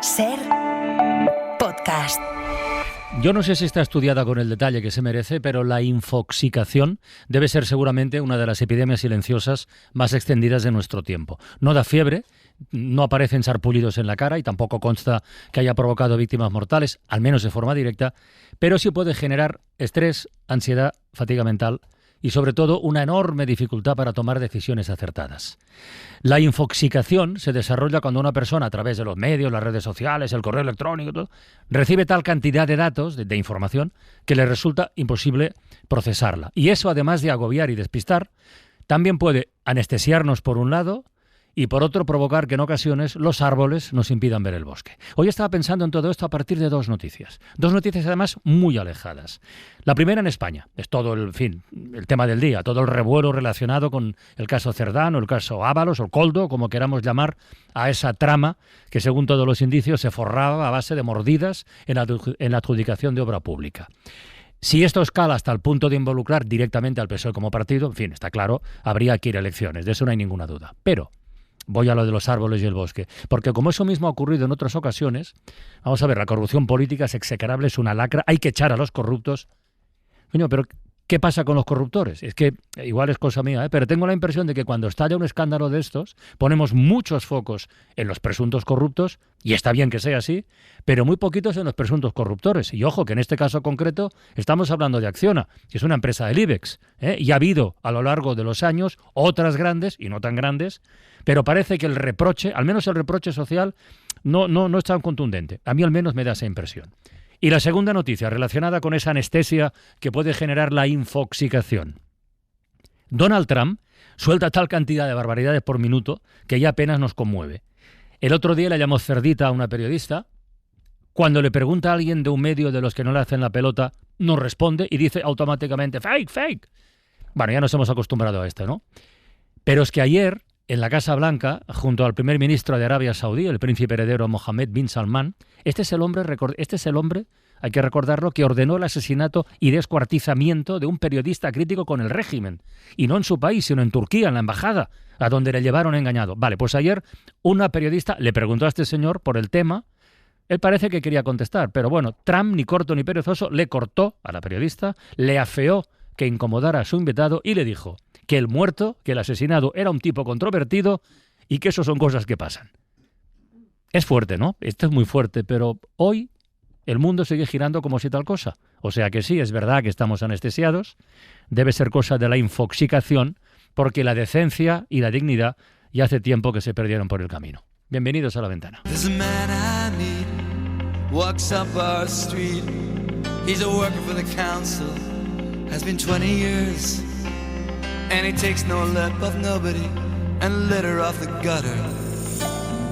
SER Podcast. Yo no sé si está estudiada con el detalle que se merece, pero la infoxicación debe ser seguramente una de las epidemias silenciosas más extendidas de nuestro tiempo. No da fiebre, no aparecen sarpullidos en la cara y tampoco consta que haya provocado víctimas mortales, al menos de forma directa, pero sí puede generar estrés, ansiedad, fatiga mental y sobre todo una enorme dificultad para tomar decisiones acertadas. La infoxicación se desarrolla cuando una persona, a través de los medios, las redes sociales, el correo electrónico, todo, recibe tal cantidad de datos, de información, que le resulta imposible procesarla. Y eso, además de agobiar y despistar, también puede anestesiarnos por un lado y por otro provocar que en ocasiones los árboles nos impidan ver el bosque. Hoy estaba pensando en todo esto a partir de dos noticias además muy alejadas. La primera en España, es todo el tema del día, todo el revuelo relacionado con el caso Cerdán o el caso Ábalos o Koldo, como queramos llamar a esa trama que según todos los indicios se forraba a base de mordidas en la adjudicación de obra pública. Si esto escala hasta el punto de involucrar directamente al PSOE como partido, en fin, está claro, habría que ir a elecciones, de eso no hay ninguna duda. Pero voy a lo de los árboles y el bosque, porque como eso mismo ha ocurrido en otras ocasiones, vamos a ver, la corrupción política es execrable, es una lacra, hay que echar a los corruptos. Coño, pero ¿qué pasa con los corruptores? Es que igual es cosa mía, pero tengo la impresión de que cuando estalla un escándalo de estos, ponemos muchos focos en los presuntos corruptos, y está bien que sea así, pero muy poquitos en los presuntos corruptores. Y ojo, que en este caso concreto estamos hablando de Acciona, que es una empresa del IBEX, y ha habido a lo largo de los años otras grandes y no tan grandes, pero parece que el reproche, al menos el reproche social, no es tan contundente. A mí al menos me da esa impresión. Y la segunda noticia, relacionada con esa anestesia que puede generar la infoxicación. Donald Trump suelta tal cantidad de barbaridades por minuto que ya apenas nos conmueve. El otro día le llamó cerdita a una periodista. Cuando le pregunta a alguien de un medio de los que no le hacen la pelota, no responde y dice automáticamente fake. Bueno, ya nos hemos acostumbrado a esto, ¿no? Pero es que ayer, en la Casa Blanca, junto al primer ministro de Arabia Saudí, el príncipe heredero Mohammed bin Salman, este es el hombre, hay que recordarlo, que ordenó el asesinato y descuartizamiento de un periodista crítico con el régimen. Y no en su país, sino en Turquía, en la embajada, a donde le llevaron engañado. Vale, pues ayer una periodista le preguntó a este señor por el tema. Él parece que quería contestar, pero bueno, Trump, ni corto ni perezoso, le cortó a la periodista, le afeó que incomodara a su invitado y le dijo que el muerto, que el asesinado era un tipo controvertido y que eso son cosas que pasan. Es fuerte, ¿no? Esto es muy fuerte, pero hoy el mundo sigue girando como si tal cosa. O sea que sí, es verdad que estamos anestesiados, debe ser cosa de la infoxicación, porque la decencia y la dignidad ya hace tiempo que se perdieron por el camino. Bienvenidos a La Ventana. There's a man I meet, walks up our street. He's a worker for the council, has been 20 years. And he takes no lip of nobody and litter off the gutter.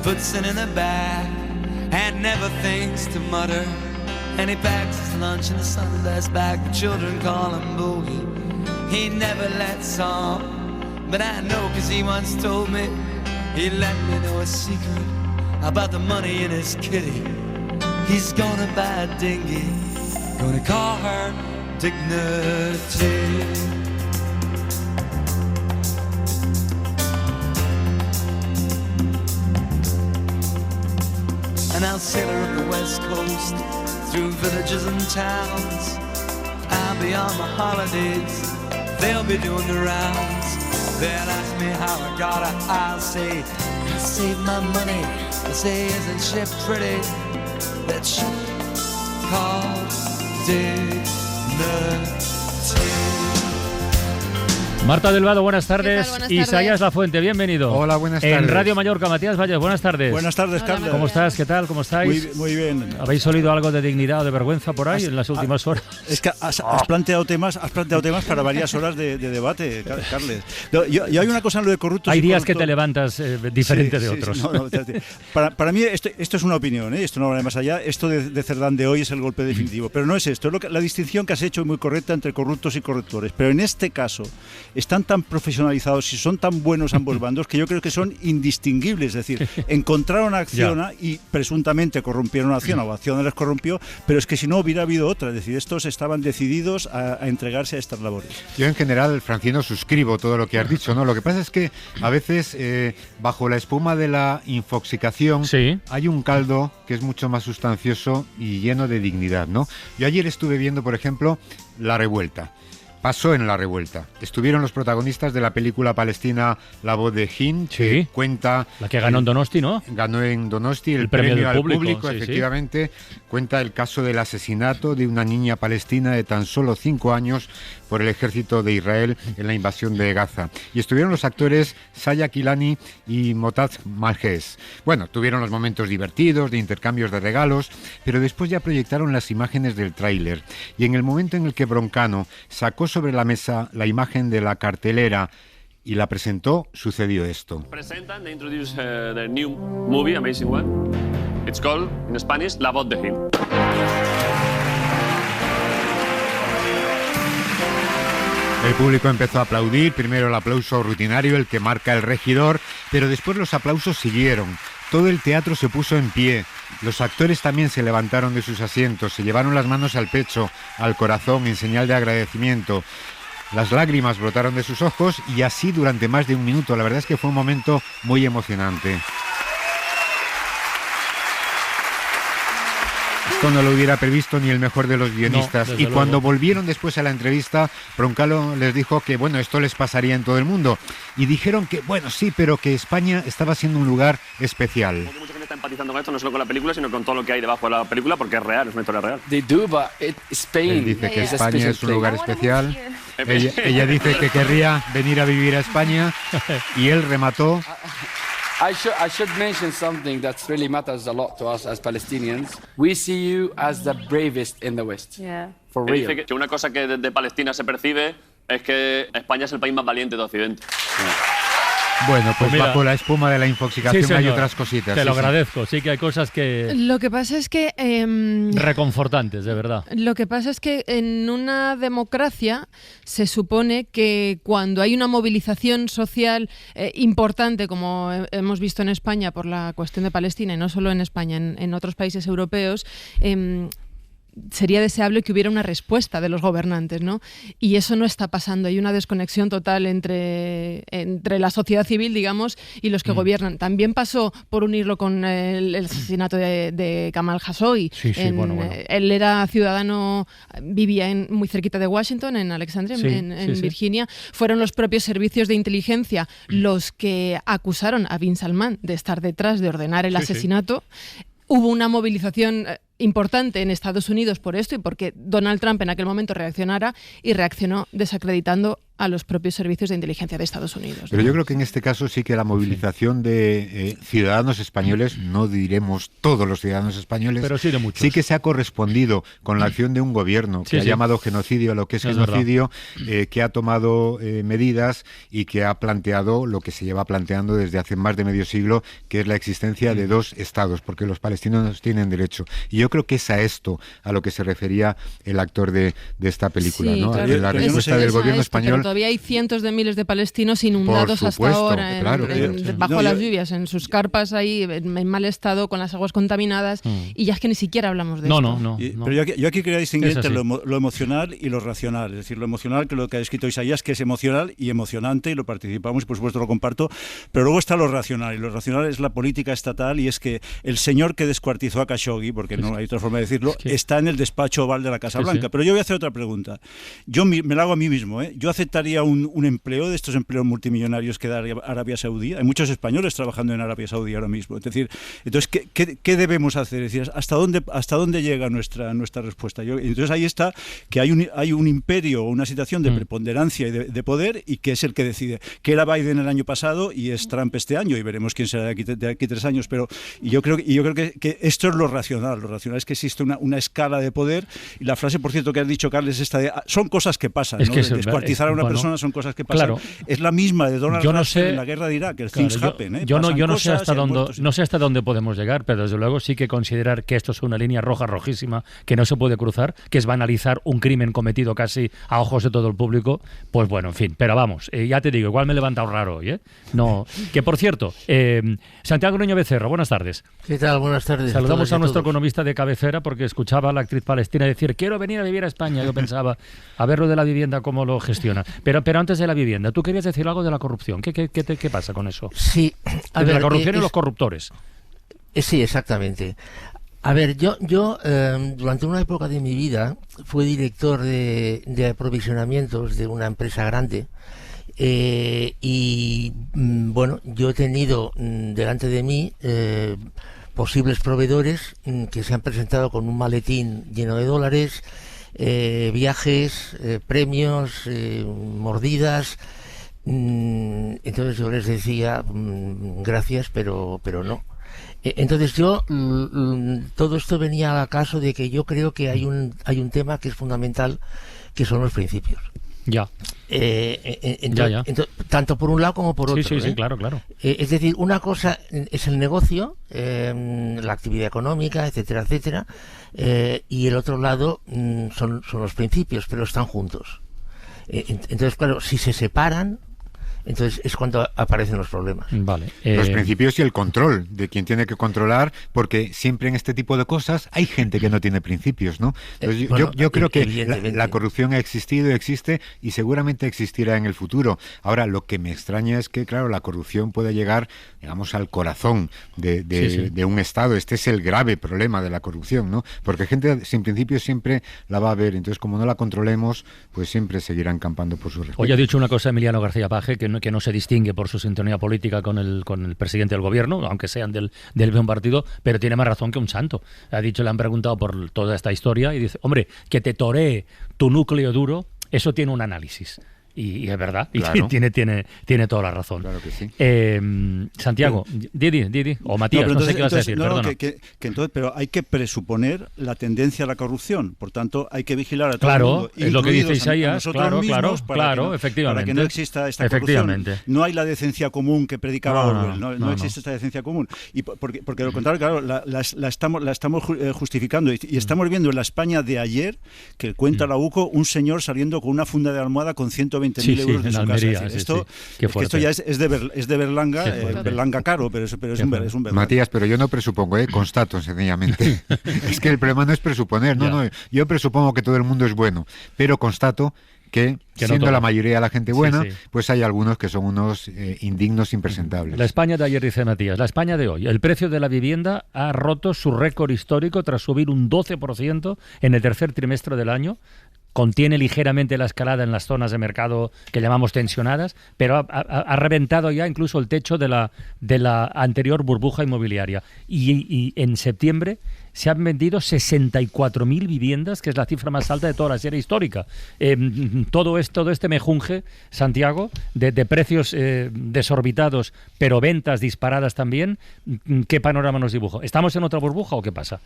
Puts it in the bag and never thinks to mutter. And he packs his lunch in a Sunday's bag. The children call him Boogie. He never lets on, but I know 'cause he once told me. He let me know a secret about the money in his kitty. He's gonna buy a dinghy, gonna call her Dignity. And I'll sail her up the west coast, through villages and towns. I'll be on my holidays, they'll be doing the rounds. They'll ask me how I got her, I'll say I saved my money. They'll say, isn't she pretty? That ship called Dignity. Marta del Vado, buenas tardes. Buenas Isaías tardes. Lafuente, bienvenido. Hola, buenas tardes. En Radio Mallorca, Matías Valles, buenas tardes. Buenas tardes, Hola, Carlos. ¿Cómo estás? ¿Qué tal? ¿Cómo estáis? Muy bien. ¿Habéis olido algo de dignidad o de vergüenza por ahí en las últimas horas? Es que has planteado temas para varias horas de debate, Carles. Yo hay una cosa en lo de corruptos. Hay y días que te corruptos. levantas diferente Sí, de sí, otros. no, para mí esto es una opinión, esto no va más allá. Esto de Cerdán de hoy es el golpe definitivo, pero no es esto. Es la distinción que has hecho muy correcta entre corruptos y corruptores. Pero en este caso, están tan profesionalizados y son tan buenos ambos bandos que yo creo que son indistinguibles. Es decir, encontraron a Acciona y presuntamente corrompieron a Acciona o Acciona les corrompió, pero es que si no hubiera habido otra. Es decir, estos estaban decididos a entregarse a estas labores. Yo en general, Francino, suscribo todo lo que has dicho, ¿no? Lo que pasa es que a veces bajo la espuma de la infoxicación hay un caldo que es mucho más sustancioso y lleno de dignidad, ¿no? Yo ayer estuve viendo, por ejemplo, La Revuelta. Pasó en La Revuelta. Estuvieron los protagonistas de la película palestina La Voz de Hind, que cuenta... La que ganó en Donosti, ¿no? Ganó en Donosti el premio del al público, efectivamente. Cuenta el caso del asesinato de una niña palestina de tan solo 5 años por el ejército de Israel en la invasión de Gaza. Y estuvieron los actores Saya Kilani y Motaz Malhez. Bueno, tuvieron los momentos divertidos, de intercambios de regalos, pero después ya proyectaron las imágenes del tráiler. Y en el momento en el que Broncano sacó sobre la mesa la imagen de la cartelera y la presentó, sucedió esto. Presentan, they introduce their new movie, amazing one. It's called, in Spanish, La Voz de Hind. El público empezó a aplaudir, primero el aplauso rutinario, el que marca el regidor, pero después los aplausos siguieron. Todo el teatro se puso en pie. Los actores también se levantaron de sus asientos, se llevaron las manos al pecho, al corazón, en señal de agradecimiento. Las lágrimas brotaron de sus ojos y así durante más de un minuto. La verdad es que fue un momento muy emocionante. Esto no lo hubiera previsto ni el mejor de los guionistas. No, y cuando luego volvieron después a la entrevista, Broncano les dijo que, bueno, esto les pasaría en todo el mundo. Y dijeron que, bueno, sí, pero que España estaba siendo un lugar especial. Mucha gente está empatizando con esto, no solo con la película, sino con todo lo que hay debajo de la película, porque es real, es una historia real. Él dice que España es un lugar especial. Ella dice que querría venir a vivir a España y él remató. I should mention something that really matters a lot to us as Palestinians. We see you as the bravest in the West. Yeah. For real. Dice que una cosa que desde Palestina se percibe es que España es el país más valiente de Occidente. Bueno, pues mira, bajo la espuma de la infoxicación sí, hay señor, otras cositas. Te lo agradezco, sí que hay cosas que... Lo que pasa es que... reconfortantes, de verdad. Lo que pasa es que en una democracia se supone que cuando hay una movilización social importante, como hemos visto en España por la cuestión de Palestina, y no solo en España, en otros países europeos, sería deseable que hubiera una respuesta de los gobernantes, ¿no? Y eso no está pasando. Hay una desconexión total entre la sociedad civil, digamos, y los que gobiernan. También pasó, por unirlo con el asesinato de Kamal Khashoggi. Bueno. Él era ciudadano, vivía muy cerquita de Washington, en Alexandria, en Virginia. Fueron los propios servicios de inteligencia los que acusaron a Bin Salman de estar detrás de ordenar el asesinato. Hubo una movilización importante en Estados Unidos por esto y porque Donald Trump en aquel momento reaccionó desacreditando a los propios servicios de inteligencia de Estados Unidos, ¿no? Pero yo creo que en este caso sí que la movilización de ciudadanos españoles, no diremos todos los ciudadanos españoles, pero sí de muchos, sí que se ha correspondido con la acción de un gobierno que ha llamado genocidio a lo que es genocidio, que ha tomado medidas y que ha planteado lo que se lleva planteando desde hace más de medio siglo, que es la existencia de dos estados, porque los palestinos tienen derecho. Y yo creo que es a esto a lo que se refería el actor de esta película, ¿no? Claro, la respuesta del gobierno español. Pero todavía hay cientos de miles de palestinos inundados, por supuesto, hasta ahora bajo las lluvias, en sus carpas ahí, en mal estado, con las aguas contaminadas, y ya es que ni siquiera hablamos de esto. No. Pero yo aquí quería distinguir entre lo emocional y lo racional. Es decir, lo emocional, que lo que ha escrito Isaías, que es emocional y emocionante, y lo participamos y por supuesto lo comparto, pero luego está lo racional, y lo racional es la política estatal, y es que el señor que descuartizó a Khashoggi, porque no hay otra forma de decirlo, está en el despacho oval de la Casa Blanca. Pero yo voy a hacer otra pregunta. Yo me la hago a mí mismo, ¿eh? Yo aceptaría un empleo de estos empleos multimillonarios que da Arabia Saudí. Hay muchos españoles trabajando en Arabia Saudí ahora mismo. Es decir, entonces, ¿qué debemos hacer? Es decir, ¿hasta dónde llega nuestra respuesta? Entonces ahí está que hay un imperio o una situación de preponderancia y de poder, y que es el que decide. Que era Biden el año pasado y es Trump este año, y veremos quién será de aquí 3 años. Pero yo creo que esto es lo racional. Lo racional es que existe una escala de poder, y la frase, por cierto, que has dicho, Carles, esta de son cosas que pasan, ¿no? Descuartizar a una una persona son cosas que pasan. Es la misma de Donald Trump en la guerra de Irak, el things happen. Yo no sé hasta dónde podemos llegar, pero desde luego sí que considerar que esto es una línea roja rojísima que no se puede cruzar, que es banalizar un crimen cometido casi a ojos de todo el público, pues bueno, en fin. Pero vamos, ya te digo, igual me he levantado raro hoy, ¿eh? No, que por cierto, Santiago Nuño Becerra, buenas tardes. ¿Qué tal? Buenas tardes. Saludamos a nuestro economista de cabecera porque escuchaba a la actriz palestina decir, quiero venir a vivir a España. Yo pensaba, a ver lo de la vivienda, cómo lo gestiona. Pero antes de la vivienda, tú querías decir algo de la corrupción. ¿Qué pasa con eso? Sí. De la corrupción y los corruptores. Sí, exactamente. A ver, yo durante una época de mi vida fui director de aprovisionamientos de una empresa grande. Bueno, yo he tenido delante de mí posibles proveedores que se han presentado con un maletín lleno de dólares, viajes, premios, mordidas. Entonces yo les decía gracias, pero no. Entonces yo todo esto venía al caso de que yo creo que hay un tema que es fundamental, que son los principios. Ya. Tanto por un lado como por otro. Sí, claro. Es decir, una cosa es el negocio, la actividad económica, etcétera, etcétera, y el otro lado son los principios, pero están juntos. Entonces, claro, si se separan, entonces es cuando aparecen los problemas. Vale. Los principios y el control de quien tiene que controlar, porque siempre en este tipo de cosas hay gente que no tiene principios, ¿no? Entonces, yo creo que la corrupción ha existido, existe y seguramente existirá en el futuro. Ahora, lo que me extraña es que, claro, la corrupción puede llegar, digamos, al corazón de un Estado. Este es el grave problema de la corrupción, ¿no? Porque gente sin principios siempre la va a ver. Entonces, como no la controlemos, pues siempre seguirán campando por su respeto. Hoy ha dicho una cosa Emiliano García Paje, que no se distingue por su sintonía política con el presidente del gobierno, aunque sean del mismo partido, pero tiene más razón que un santo. Ha dicho, le han preguntado por toda esta historia y dice, hombre, que te toree tu núcleo duro, eso tiene un análisis. Y es verdad, claro. Y tiene toda la razón. Claro que sí. Santiago, Didi, o Matías, no sé qué vas a decir, perdona. Entonces, pero hay que presuponer la tendencia a la corrupción, por tanto, hay que vigilar a todo el mundo. Claro, es lo que dice Isaías, claro, efectivamente. Para que no exista esta corrupción. No hay la decencia común que predicaba Orwell, no existe esta decencia común. Y porque lo contrario, claro, la estamos justificando, y estamos viendo en la España de ayer, que cuenta la UCO, un señor saliendo con una funda de almohada con 120.000 euros de su Almería, casa. Esto ya es de Berlanga, Berlanga caro, pero es un Berlanga. Matías, pero yo no presupongo, constato sencillamente. Es que el problema no es presuponer, no, yo presupongo que todo el mundo es bueno, pero constato que siendo la mayoría de la gente buena, pues hay algunos que son unos indignos, impresentables. La España de ayer, dice Matías, la España de hoy. El precio de la vivienda ha roto su récord histórico tras subir un 12% en el tercer trimestre del año. Contiene ligeramente la escalada en las zonas de mercado que llamamos tensionadas, pero ha reventado ya incluso el techo de la anterior burbuja inmobiliaria. Y en septiembre se han vendido 64.000 viviendas, que es la cifra más alta de toda la serie histórica. Todo este mejunje, Santiago, de precios desorbitados, pero ventas disparadas también, ¿qué panorama nos dibuja? ¿Estamos en otra burbuja o qué pasa?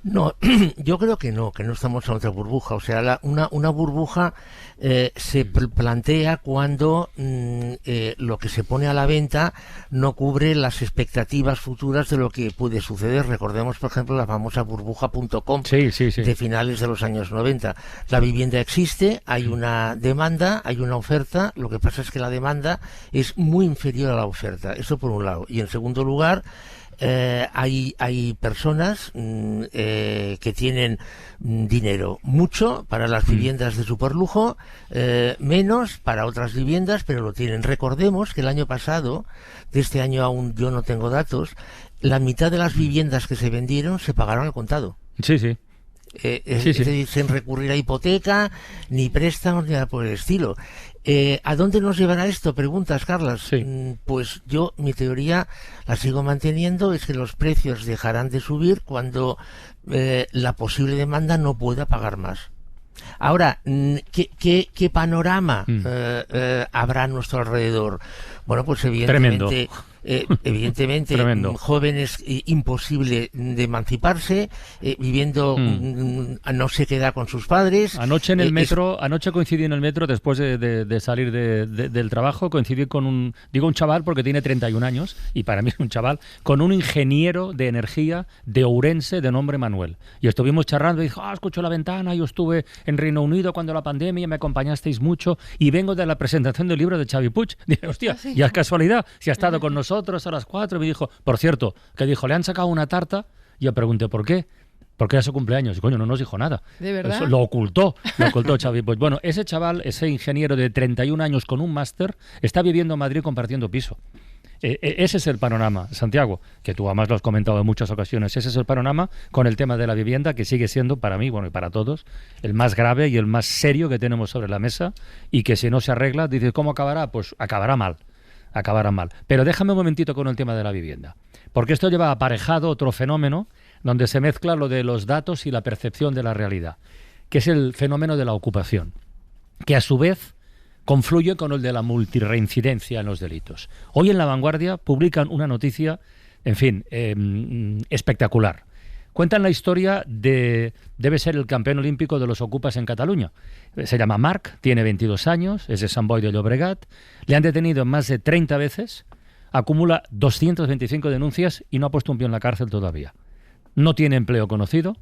No, yo creo que no estamos en otra burbuja. O sea, una burbuja se plantea cuando lo que se pone a la venta no cubre las expectativas futuras de lo que puede suceder. Recordemos, por ejemplo, la famosa burbuja.com de finales de los años 90. La vivienda existe, hay una demanda, hay una oferta. Lo que pasa es que la demanda es muy inferior a la oferta. Eso por un lado. Y en segundo lugar, hay personas que tienen dinero mucho para las viviendas de superlujo, menos para otras viviendas, pero lo tienen. Recordemos que el año pasado, de este año aún yo no tengo datos, la mitad de las viviendas que se vendieron se pagaron al contado. Sí. Es decir, sin recurrir a hipoteca, ni préstamos, ni nada por el estilo. ¿A dónde nos llevará esto? Preguntas, Carlas. Sí. Pues yo, mi teoría, la sigo manteniendo, es que los precios dejarán de subir cuando la posible demanda no pueda pagar más. Ahora, ¿qué panorama habrá a nuestro alrededor? Bueno, pues evidentemente... evidentemente jóvenes imposible de emanciparse, viviendo no se queda con sus padres. Anoche en el metro, anoche coincidí en el metro después de salir del trabajo, coincidí con un chaval porque tiene 31 años y para mí es un chaval, con un ingeniero de energía de Ourense de nombre Manuel. Y estuvimos charlando y dijo, escucho la ventana, yo estuve en Reino Unido cuando la pandemia, me acompañasteis mucho y vengo de la presentación del libro de Xavi Puig. Dije, hostia, ya es casualidad, si ha estado con nosotros a las 4, me dijo, por cierto, que dijo, le han sacado una tarta. Y yo pregunté, ¿por qué? Porque era su cumpleaños. Y coño, no nos dijo nada. ¿De verdad? Eso lo ocultó Xavi Puig. Bueno, ese chaval, ese ingeniero de 31 años con un máster, está viviendo en Madrid compartiendo piso. Ese es el panorama, Santiago, que tú además lo has comentado en muchas ocasiones. Ese es el panorama con el tema de la vivienda, que sigue siendo para mí, bueno, y para todos, el más grave y el más serio que tenemos sobre la mesa, y que si no se arregla, dices, ¿cómo acabará? Pues acabará mal. Pero déjame un momentito con el tema de la vivienda, porque esto lleva aparejado otro fenómeno donde se mezcla lo de los datos y la percepción de la realidad, que es el fenómeno de la ocupación, que a su vez confluye con el de la multirreincidencia en los delitos. Hoy en La Vanguardia publican una noticia, en fin, espectacular. Cuentan la historia debe ser el campeón olímpico de los ocupas en Cataluña. Se llama Marc, tiene 22 años, es de Sant Boi de Llobregat, le han detenido más de 30 veces, acumula 225 denuncias y no ha puesto un pie en la cárcel todavía. No tiene empleo conocido,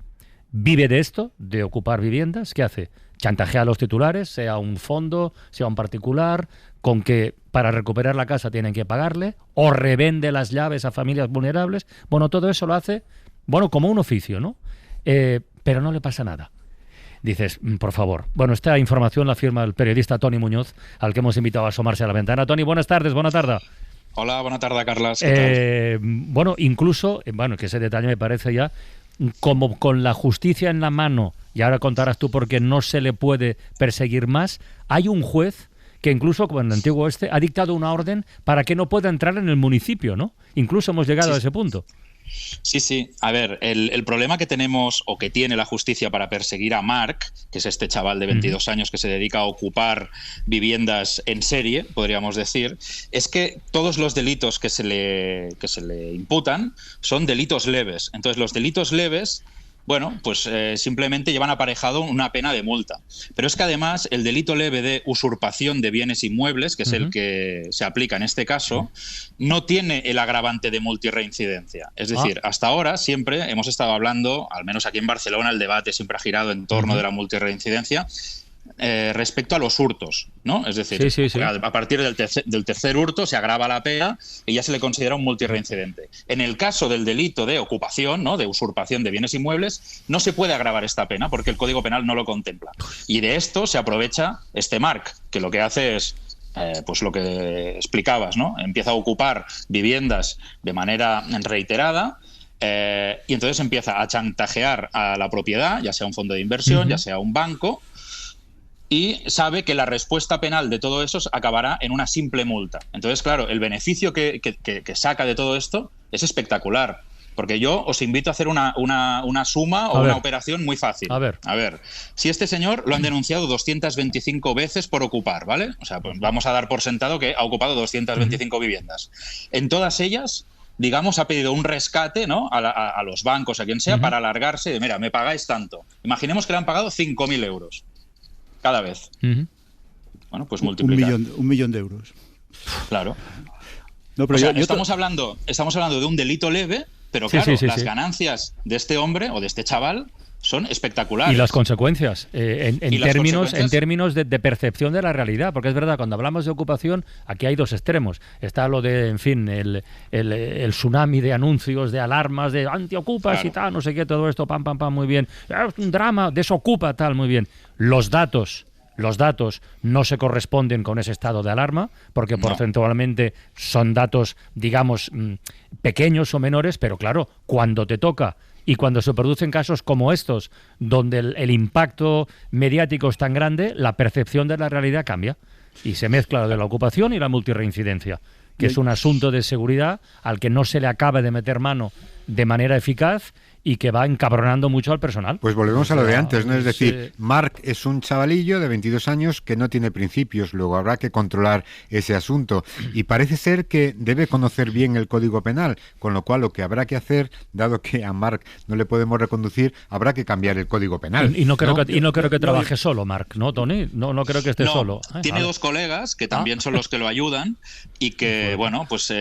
vive de esto, de ocupar viviendas. ¿Qué hace? Chantajea a los titulares, sea un fondo, sea un particular, con que para recuperar la casa tienen que pagarle, o revende las llaves a familias vulnerables. Bueno, todo eso lo hace, bueno, como un oficio, ¿no? Pero no le pasa nada. Dices, por favor. Bueno, esta información la firma el periodista Toni Muñoz, al que hemos invitado a asomarse a la ventana. Toni, buenas tardes, buena tarde. Hola, buena tarde, Carlas. ¿Qué tal? Bueno, incluso, que ese detalle me parece ya, como con la justicia en la mano, y ahora contarás tú por qué no se le puede perseguir más, hay un juez que incluso, como en el antiguo oeste, ha dictado una orden para que no pueda entrar en el municipio, ¿no? Incluso hemos llegado a ese punto. Sí. A ver, el problema que tenemos o que tiene la justicia para perseguir a Marc, que es este chaval de 22 años que se dedica a ocupar viviendas en serie, podríamos decir, es que todos los delitos que se le imputan son delitos leves. Entonces, los delitos leves, bueno, pues simplemente llevan aparejado una pena de multa. Pero es que además el delito leve de usurpación de bienes inmuebles, que es el que se aplica en este caso, no tiene el agravante de multirreincidencia. Es decir, hasta ahora siempre hemos estado hablando, al menos aquí en Barcelona, el debate siempre ha girado en torno de la multirreincidencia respecto a los hurtos, ¿no? Es decir, sí. A partir del tercer hurto se agrava la pena y ya se le considera un multirreincidente. En el caso del delito de ocupación, ¿no?, de usurpación de bienes inmuebles, no se puede agravar esta pena porque el Código Penal no lo contempla. Y de esto se aprovecha este Marc, que lo que hace es pues lo que explicabas, ¿no? Empieza a ocupar viviendas de manera reiterada. Y entonces empieza a chantajear a la propiedad, ya sea un fondo de inversión, ya sea un banco, y sabe que la respuesta penal de todo eso acabará en una simple multa. Entonces, claro, el beneficio que saca de todo esto es espectacular. Porque yo os invito a hacer una suma o una operación muy fácil. A ver, si este señor lo han denunciado 225 veces por ocupar, ¿vale? O sea, pues vamos a dar por sentado que ha ocupado 225 viviendas. En todas ellas, digamos, ha pedido un rescate, ¿no?, a los bancos, a quien sea, para alargarse de, mira, me pagáis tanto. Imaginemos que le han pagado 5.000 euros cada vez. Bueno, pues multiplicar. Un millón de euros. Claro. No, pero estamos hablando de un delito leve, pero claro, las ganancias de este hombre o de este chaval son espectaculares. Y las consecuencias, en términos de percepción de la realidad, porque es verdad, cuando hablamos de ocupación, aquí hay dos extremos. Está lo de, en fin, el tsunami de anuncios, de alarmas, de antiocupas y tal, no sé qué, todo esto, pam, muy bien. Es un drama, desocupa, tal, muy bien. Los datos no se corresponden con ese estado de alarma, porque porcentualmente son datos, digamos, pequeños o menores, pero claro, cuando te toca y cuando se producen casos como estos, donde el impacto mediático es tan grande, la percepción de la realidad cambia y se mezcla lo de la ocupación y la multirreincidencia, que es un asunto de seguridad al que no se le acaba de meter mano de manera eficaz y que va encabronando mucho al personal. Pues volvemos a lo de antes, ¿no? Es decir, Mark es un chavalillo de 22 años que no tiene principios, luego habrá que controlar ese asunto. Y parece ser que debe conocer bien el Código Penal, con lo cual lo que habrá que hacer, dado que a Mark no le podemos reconducir, habrá que cambiar el Código Penal. Y no creo que trabaje solo, Mark, ¿no, Tony? No creo que esté solo. Tiene dos colegas que también son los que lo ayudan y que, bueno, pues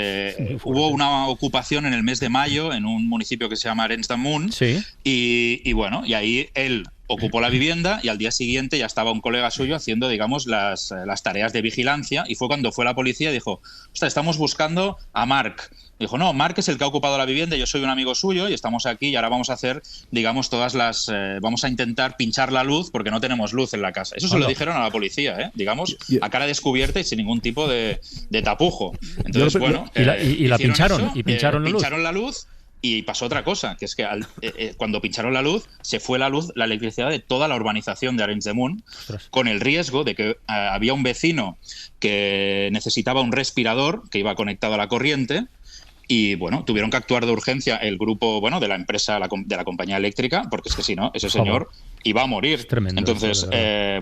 hubo una ocupación en el mes de mayo en un municipio que se llama Arenys de Munt. Sí. Y bueno, y ahí él ocupó la vivienda y al día siguiente ya estaba un colega suyo haciendo, digamos, las tareas de vigilancia, y fue cuando fue la policía y dijo, ostras, estamos buscando a Mark. Dijo, no, Mark es el que ha ocupado la vivienda, yo soy un amigo suyo y estamos aquí y ahora vamos a hacer, digamos, vamos a intentar pinchar la luz porque no tenemos luz en la casa. Eso se lo dijeron a la policía, digamos, a cara descubierta y sin ningún tipo de tapujo. Entonces, bueno... Y la pincharon, eso, y pincharon la luz. Pincharon la luz. Y pasó otra cosa, que es que cuando pincharon la luz, se fue la electricidad de toda la urbanización de Arenys de Munt, con el riesgo de que había un vecino que necesitaba un respirador que iba conectado a la corriente. Y bueno, tuvieron que actuar de urgencia el grupo, bueno, de la empresa, de la compañía eléctrica, porque es que si no, ese señor iba a morir. Es tremendo. Entonces,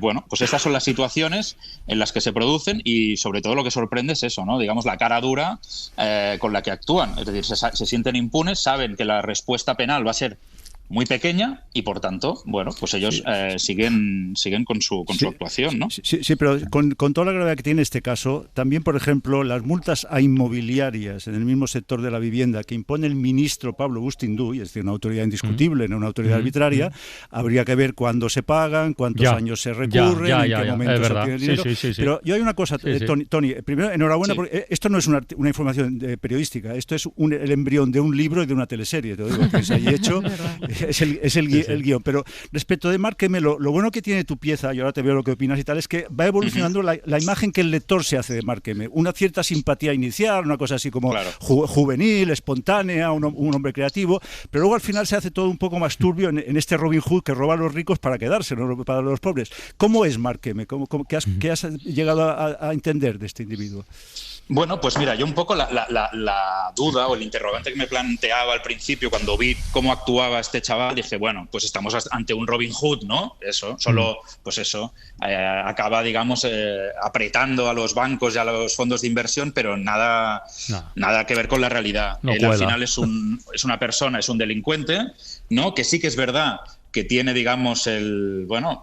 bueno, pues estas son las situaciones en las que se producen y sobre todo lo que sorprende es eso, ¿no? Digamos, la cara dura con la que actúan. Es decir, se sienten impunes, saben que la respuesta penal va a ser muy pequeña y por tanto, bueno, pues ellos siguen con su actuación, ¿no? Sí, pero con toda la gravedad que tiene este caso, también, por ejemplo, las multas a inmobiliarias en el mismo sector de la vivienda que impone el ministro Pablo Bustinduy, es decir, una autoridad indiscutible, no una autoridad arbitraria, habría que ver cuándo se pagan, cuántos años se recurren, en qué momento se obtiene el dinero. Pero yo hay una cosa, Tony, primero, enhorabuena, porque esto no es una información periodística, esto es el embrión de un libro y de una teleserie, te lo digo, que se haya hecho. Es el guión. Pero respecto de Mark Emme, lo bueno que tiene tu pieza, y ahora te veo lo que opinas y tal, es que va evolucionando la imagen que el lector se hace de Mark Emme. Una cierta simpatía inicial, una cosa así como juvenil, espontánea, un hombre creativo, pero luego al final se hace todo un poco más turbio en este Robin Hood que roba a los ricos para quedarse, no para los pobres. ¿Cómo es Mark Emme? ¿Qué has llegado a entender de este individuo? Bueno, pues mira, yo un poco la duda o el interrogante que me planteaba al principio cuando vi cómo actuaba este chaval, dije, bueno, pues estamos ante un Robin Hood, ¿no? Eso, solo, pues eso, acaba, digamos, apretando a los bancos y a los fondos de inversión, pero nada que ver con la realidad. Él al final es una persona, es un delincuente, ¿no? Que sí que es verdad que tiene, digamos, la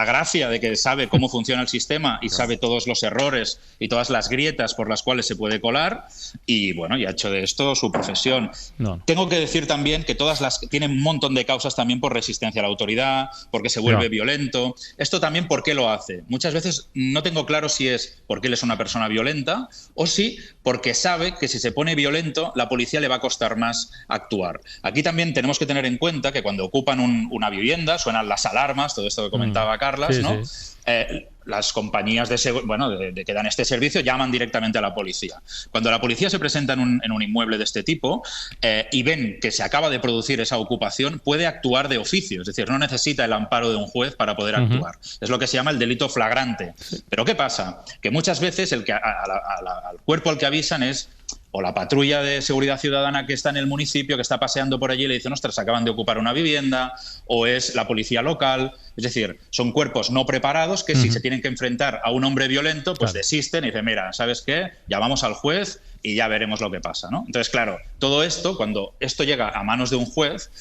gracia de que sabe cómo funciona el sistema y sabe todos los errores y todas las grietas por las cuales se puede colar y, bueno, y ha hecho de esto su profesión. Tengo que decir también que tienen un montón de causas también por resistencia a la autoridad, porque se vuelve violento. Esto también, ¿por qué lo hace? Muchas veces no tengo claro si es porque él es una persona violenta o si porque sabe que si se pone violento la policía le va a costar más actuar. Aquí también tenemos que tener en cuenta que cuando ocupan una vivienda suenan las alarmas, todo esto que comentaba Carlas, ¿no? Las compañías que dan este servicio llaman directamente a la policía. Cuando la policía se presenta en un inmueble de este tipo y ven que se acaba de producir esa ocupación, puede actuar de oficio, es decir, no necesita el amparo de un juez para poder actuar. Es lo que se llama el delito flagrante. Pero ¿qué pasa? Que muchas veces al cuerpo al que avisan es o la patrulla de seguridad ciudadana que está en el municipio, que está paseando por allí y le dicen, ostras, acaban de ocupar una vivienda, o es la policía local. Es decir, son cuerpos no preparados que si se tienen que enfrentar a un hombre violento, pues desisten y dicen, mira, ¿sabes qué? Llamamos al juez y ya veremos lo que pasa, ¿no? Entonces, claro, todo esto, cuando esto llega a manos de un juez,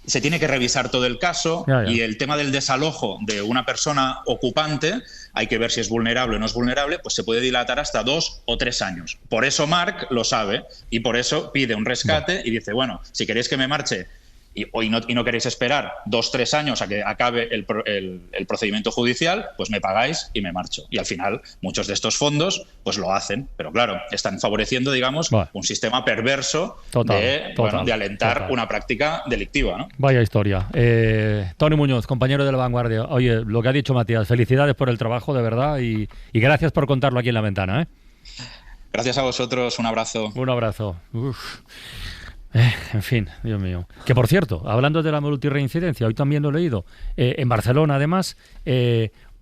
se tiene que revisar todo el caso y el tema del desalojo de una persona ocupante, hay que ver si es vulnerable o no es vulnerable, pues se puede dilatar hasta 2 o 3 años. Por eso Mark lo sabe y por eso pide un rescate y dice, bueno, si queréis que me marche y no queréis esperar 2 o 3 años a que acabe el procedimiento judicial, pues me pagáis y me marcho. Y al final muchos de estos fondos pues lo hacen, pero claro, están favoreciendo, digamos, un sistema perverso de alentar una práctica delictiva, ¿no? Vaya historia. Tony Muñoz, compañero de La Vanguardia. Oye, lo que ha dicho Matías, felicidades por el trabajo, de verdad, y gracias por contarlo aquí en La Ventana, ¿eh? Gracias a vosotros, un abrazo. Un abrazo. Uf. En fin, Dios mío. Que por cierto, hablando de la multirreincidencia, hoy también lo he leído, en Barcelona además,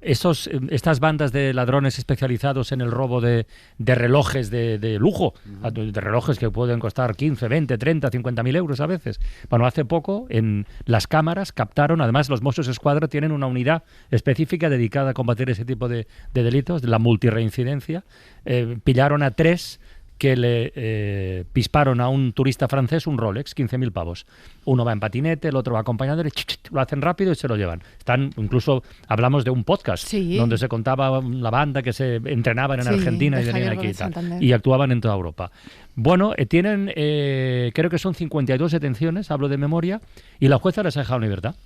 estas bandas de ladrones especializados en el robo de relojes de lujo, de relojes que pueden costar 15, 20, 30, 50.000 euros a veces. Bueno, hace poco en las cámaras captaron, además los Mossos Escuadra tienen una unidad específica dedicada a combatir ese tipo de delitos, de la multirreincidencia. Pillaron a 3 que le pisparon a un turista francés un Rolex, 15.000 pavos. Uno va en patinete, el otro va acompañado, lo hacen rápido y se lo llevan. Incluso hablamos de un podcast donde se contaba la banda que se entrenaban en Argentina y venían aquí y actuaban en toda Europa. Bueno, tienen, creo que son 52 detenciones, hablo de memoria, y la jueza les ha dejado en libertad.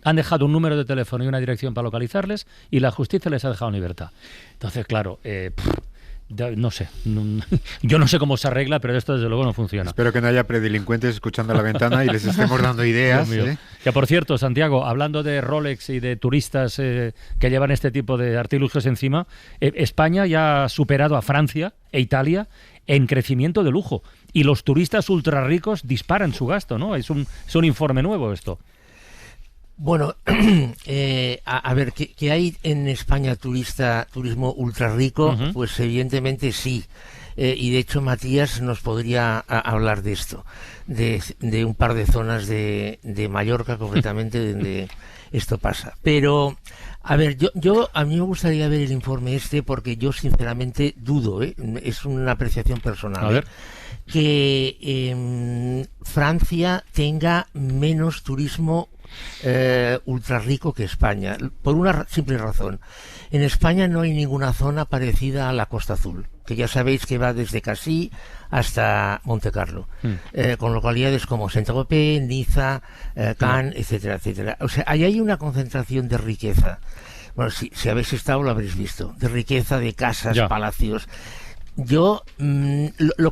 Han dejado un número de teléfono y una dirección para localizarles y la justicia les ha dejado en libertad. Entonces, claro, no sé, yo no sé cómo se arregla, pero esto desde luego no funciona. Espero que no haya predelincuentes escuchando a la ventana y les estemos dando ideas. Que por cierto, Santiago, hablando de Rolex y de turistas que llevan este tipo de artilugios encima, España ya ha superado a Francia e Italia en crecimiento de lujo y los turistas ultra ricos disparan su gasto, ¿no? Es un informe nuevo esto. Bueno, a ver, ¿que hay en España turismo ultra rico? Pues evidentemente sí. Y de hecho Matías nos podría hablar de esto, de un par de zonas de Mallorca concretamente donde esto pasa. Pero, a ver, a mí me gustaría ver el informe porque yo sinceramente dudo, es una apreciación personal. A ver. Que Francia tenga menos turismo ultra rico que España, por una simple razón. En España no hay ninguna zona parecida a la Costa Azul, que ya sabéis que va desde Casí hasta Montecarlo, con localidades como Saint-Tropez, Niza, Cannes, etcétera, etcétera. O sea, ahí hay una concentración de riqueza. Bueno, si habéis estado lo habréis visto, de riqueza, de casas, palacios. Lo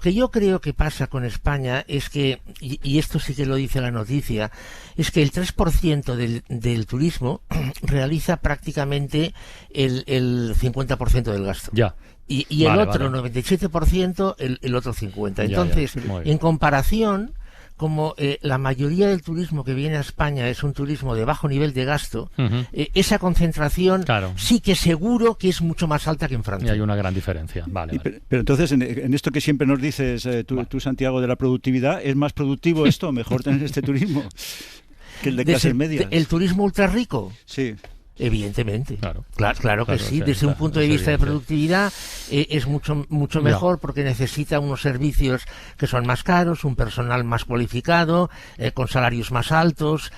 que yo creo que pasa con España es que, y esto sí que lo dice la noticia, es que el 3% del turismo realiza prácticamente el 50% del gasto. Ya. Y el otro 97%, el otro 50%. Entonces, en comparación, como la mayoría del turismo que viene a España es un turismo de bajo nivel de gasto, esa concentración sí que seguro que es mucho más alta que en Francia. Y hay una gran diferencia. Vale. Pero entonces, en esto que siempre nos dices, tú, Santiago, de la productividad, ¿es más productivo esto, mejor tener este turismo que el de clases medias? ¿El turismo ultra rico? Sí. Evidentemente, claro que sí. Desde un punto de vista de productividad es mucho mejor porque necesita unos servicios que son más caros, un personal más cualificado, con salarios más altos,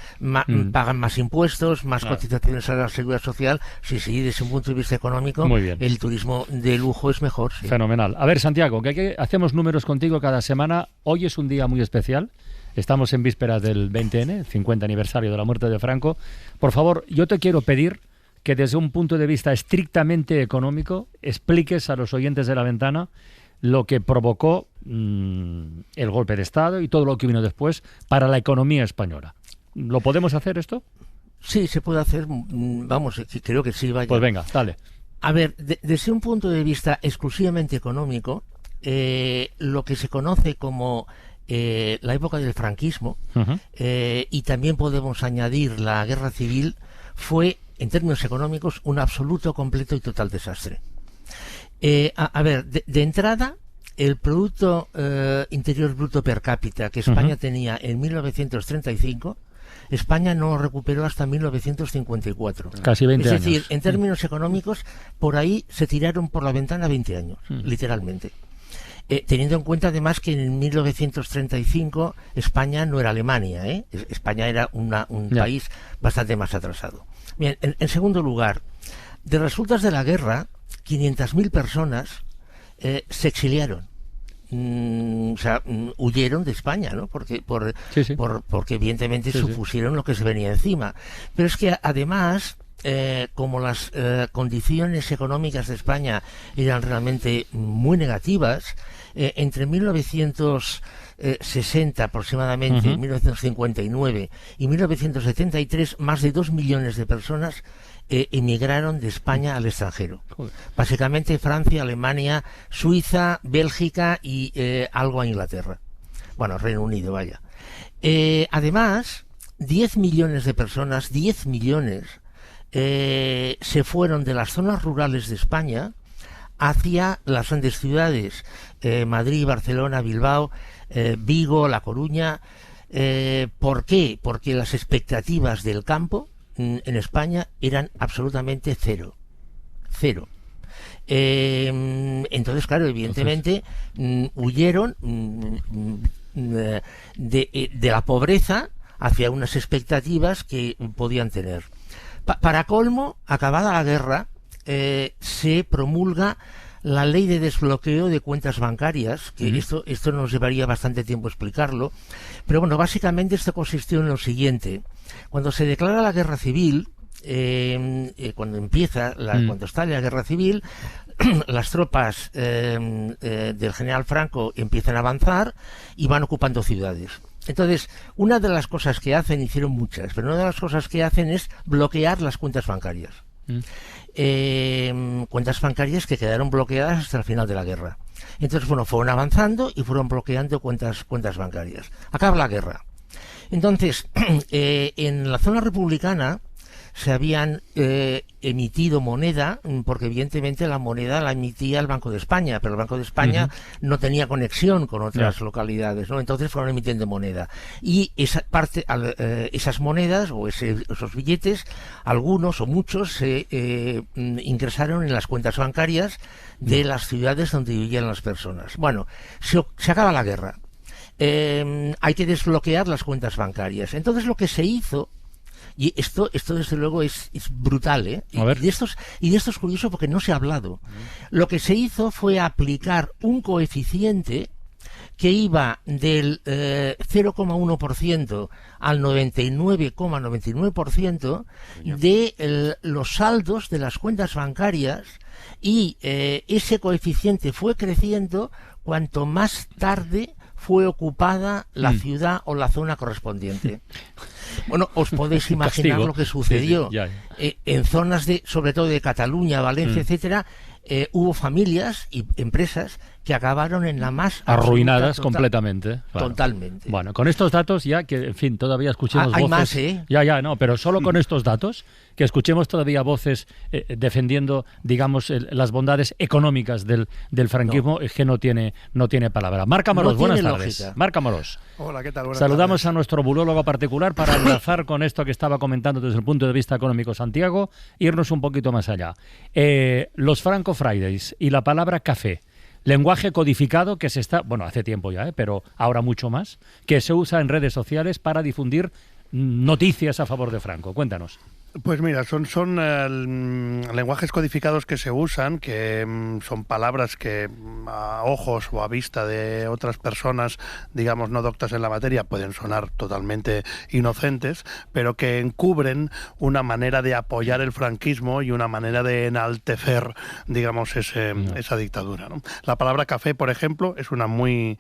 pagan más impuestos, más cotizaciones a la seguridad social. Sí, desde un punto de vista económico, el turismo de lujo es mejor. Sí. Fenomenal. A ver, Santiago, que aquí hacemos números contigo cada semana. Hoy es un día muy especial. Estamos en vísperas del 20N, 50 aniversario de la muerte de Franco. Por favor, yo te quiero pedir que desde un punto de vista estrictamente económico expliques a los oyentes de La Ventana lo que provocó el golpe de Estado y todo lo que vino después para la economía española. ¿Lo podemos hacer esto? Sí, se puede hacer. Vamos, creo que sí. Vaya. Pues venga, dale. A ver, desde un punto de vista exclusivamente económico, lo que se conoce como la época del franquismo, y también podemos añadir la guerra civil, fue, en términos económicos, un absoluto, completo y total desastre. A ver, de entrada, el Producto Interior Bruto per cápita que España tenía en 1935, España no lo recuperó hasta 1954. Casi 20 años. Es decir, en términos económicos, por ahí se tiraron por la ventana 20 años, literalmente. Teniendo en cuenta además que en 1935 España no era Alemania, España era un país bastante más atrasado. Bien, en segundo lugar, de resultas de la guerra, 500.000 personas se exiliaron. O sea, huyeron de España, ¿no? Porque evidentemente supusieron lo que se venía encima. Pero es que además, como las condiciones económicas de España eran realmente muy negativas, entre 1960 aproximadamente, 1959 y 1973, más de 2 millones de personas emigraron de España al extranjero. Básicamente Francia, Alemania, Suiza, Bélgica y algo a Inglaterra. Bueno, Reino Unido, vaya. Además, 10 millones de personas, 10 millones, se fueron de las zonas rurales de España hacia las grandes ciudades, Madrid, Barcelona, Bilbao, Vigo, La Coruña. ¿Por qué? Porque las expectativas del campo en España eran absolutamente cero. Entonces, claro, evidentemente huyeron de la pobreza hacia unas expectativas que podían tener. Para colmo, acabada la guerra, se promulga la ley de desbloqueo de cuentas bancarias, que esto nos llevaría bastante tiempo explicarlo, pero bueno, básicamente esto consistió en lo siguiente. Cuando se declara la guerra civil, cuando estalla la guerra civil, las tropas del general Franco empiezan a avanzar y van ocupando ciudades. Entonces, una de las cosas que hacen, hicieron muchas, pero una de las cosas que hacen es bloquear las cuentas bancarias. Cuentas bancarias que quedaron bloqueadas hasta el final de la guerra. Entonces, bueno, fueron avanzando y fueron bloqueando cuentas bancarias. Acaba la guerra. Entonces, en la zona republicana se habían emitido moneda, porque evidentemente la moneda la emitía el Banco de España, pero el Banco de España no tenía conexión con otras localidades, ¿no? Entonces fueron emitiendo moneda. Y esas monedas o esos billetes, algunos o muchos se ingresaron en las cuentas bancarias de las ciudades donde vivían las personas. Bueno, se acaba la guerra. Hay que desbloquear las cuentas bancarias. Entonces lo que se hizo, y esto desde luego es brutal, ¿eh? Y de esto es curioso porque no se ha hablado. Lo que se hizo fue aplicar un coeficiente que iba del 0,1% al 99,99% de los saldos de las cuentas bancarias, y ese coeficiente fue creciendo cuanto más tarde fue ocupada la ciudad o la zona correspondiente. Bueno, os podéis imaginar lo que sucedió. En zonas sobre todo de Cataluña, Valencia, etcétera, hubo familias y empresas que acabaron en la más arruinadas completamente. Claro. Totalmente. Bueno, con estos datos ya que, en fin, todavía escuchemos voces. Hay más, ¿eh? No, pero solo con estos datos, que escuchemos todavía voces defendiendo, digamos, las bondades económicas del franquismo, es que no tiene palabra. Marc Amorós, buenas tardes. Lógica. Marc Amorós. Hola, ¿qué tal? Buenas Saludamos tardes. a nuestro burólogo particular para enlazar con esto que estaba comentando desde el punto de vista económico Santiago, irnos un poquito más allá. Los Franco Fridays y la palabra café, lenguaje codificado que se está, bueno, hace tiempo ya, pero ahora mucho más, que se usa en redes sociales para difundir noticias a favor de Franco. Cuéntanos. Pues mira, son lenguajes codificados que se usan, que son palabras que a ojos o a vista de otras personas, digamos, no doctas en la materia, pueden sonar totalmente inocentes, pero que encubren una manera de apoyar el franquismo y una manera de enaltecer, digamos, esa dictadura, ¿no? La palabra café, por ejemplo, es una muy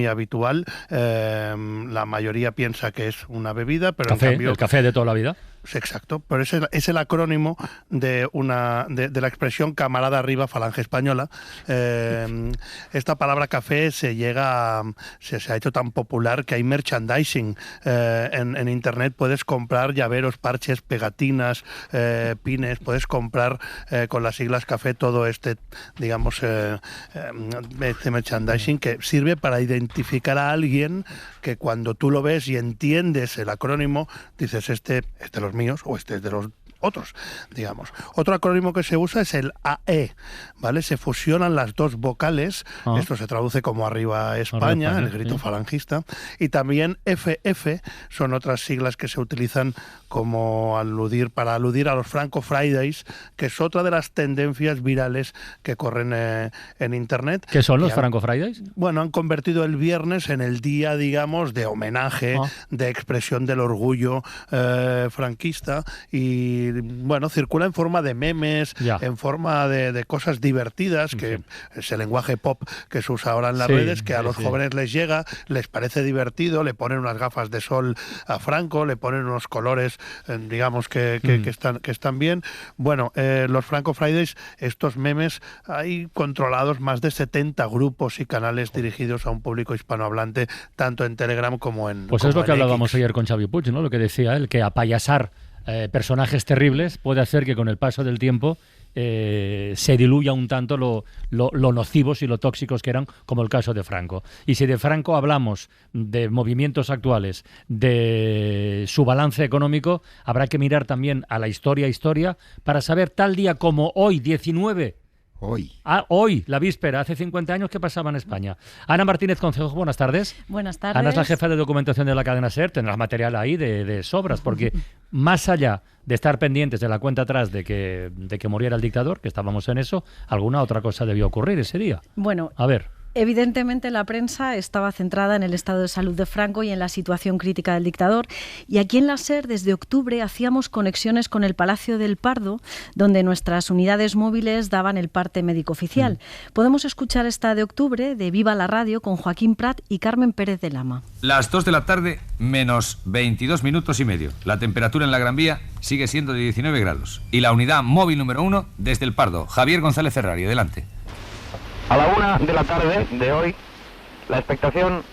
habitual. La mayoría piensa que es una bebida, pero ¿Café? en cambio... ¿El café de toda la vida? Exacto, pero es el acrónimo de la expresión camarada arriba, falange española. Esta palabra café se ha hecho tan popular que hay merchandising. En internet puedes comprar llaveros, parches, pegatinas, pines, puedes comprar con las siglas café todo este merchandising que sirve para identificar a alguien que cuando tú lo ves y entiendes el acrónimo, dices este los míos o este es de los otros, digamos. Otro acrónimo que se usa es el AE, ¿vale? Se fusionan las dos vocales, esto se traduce como arriba España, el grito falangista, y también FF son otras siglas que se utilizan para aludir a los Franco Fridays, que es otra de las tendencias virales que corren en internet. ¿Qué son los Franco Fridays? Bueno, han convertido el viernes en el día, digamos, de homenaje, de expresión del orgullo franquista, y bueno, circula en forma de memes, en forma de cosas divertidas, que es el lenguaje pop que se usa ahora en las redes, que a los jóvenes les llega, les parece divertido, le ponen unas gafas de sol a Franco, le ponen unos colores, digamos, que están bien. Bueno, los Franco Fridays, estos memes, hay controlados más de 70 grupos y canales dirigidos a un público hispanohablante, tanto en Telegram como en Pues es lo que hablábamos ayer con Xavi Puig, ¿no? Lo que decía él, que apayasar personajes terribles, puede hacer que con el paso del tiempo se diluya un tanto lo nocivos y lo tóxicos que eran, como el caso de Franco. Y si de Franco hablamos de movimientos actuales, de su balance económico, habrá que mirar también a la historia para saber, tal día como hoy, 19... Hoy, la víspera, hace 50 años, ¿qué pasaba en España? Ana Martínez Concejo, buenas tardes. Buenas tardes. Ana es la jefa de documentación de la cadena SER, tendrás material ahí de sobras, porque más allá de estar pendientes de la cuenta atrás de que muriera el dictador, que estábamos en eso, alguna otra cosa debió ocurrir ese día. Bueno, a ver. Evidentemente la prensa estaba centrada en el estado de salud de Franco y en la situación crítica del dictador, y aquí en la SER desde octubre hacíamos conexiones con el Palacio del Pardo, donde nuestras unidades móviles daban el parte médico oficial. Podemos escuchar esta de octubre de Viva la Radio con Joaquín Prat y Carmen Pérez de Lama. Las 2 de la tarde, menos 22 minutos y medio. La temperatura en la Gran Vía sigue siendo de 19 grados. Y la unidad móvil número 1 desde el Pardo. Javier González Ferrari, adelante. A la 1 de la tarde de hoy, la expectación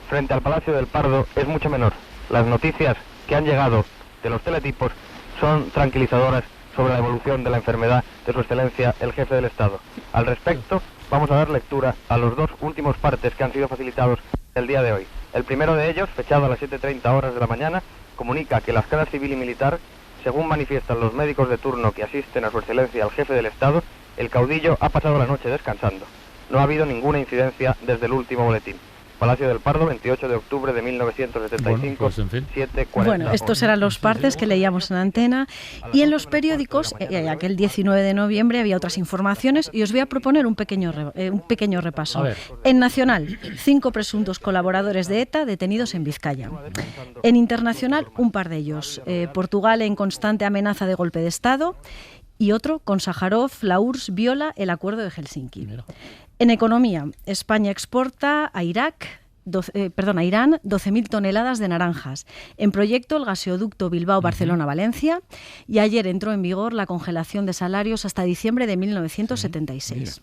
frente al Palacio del Pardo es mucho menor. Las noticias que han llegado de los teletipos son tranquilizadoras sobre la evolución de la enfermedad de Su Excelencia el Jefe del Estado. Al respecto, vamos a dar lectura a los 2 últimos partes que han sido facilitados el día de hoy. El primero de ellos, fechado a las 7:30 horas de la mañana, comunica que la escala civil y militar, según manifiestan los médicos de turno que asisten a Su Excelencia el Jefe del Estado, el caudillo ha pasado la noche descansando. No ha habido ninguna incidencia desde el último boletín. Palacio del Pardo, 28 de octubre de 1975, 7:40. Bueno, estos eran los partes que leíamos en antena, y en los periódicos, aquel 19 de noviembre, había otras informaciones, y os voy a proponer un pequeño repaso. En Nacional, 5 presuntos colaboradores de ETA detenidos en Vizcaya. En Internacional, un par de ellos. Portugal en constante amenaza de golpe de Estado, y otro, con Sájarov, la URSS viola el acuerdo de Helsinki. En economía, España exporta a Irán 12.000 toneladas de naranjas. En proyecto, el gaseoducto Bilbao-Barcelona-Valencia, y ayer entró en vigor la congelación de salarios hasta diciembre de 1976.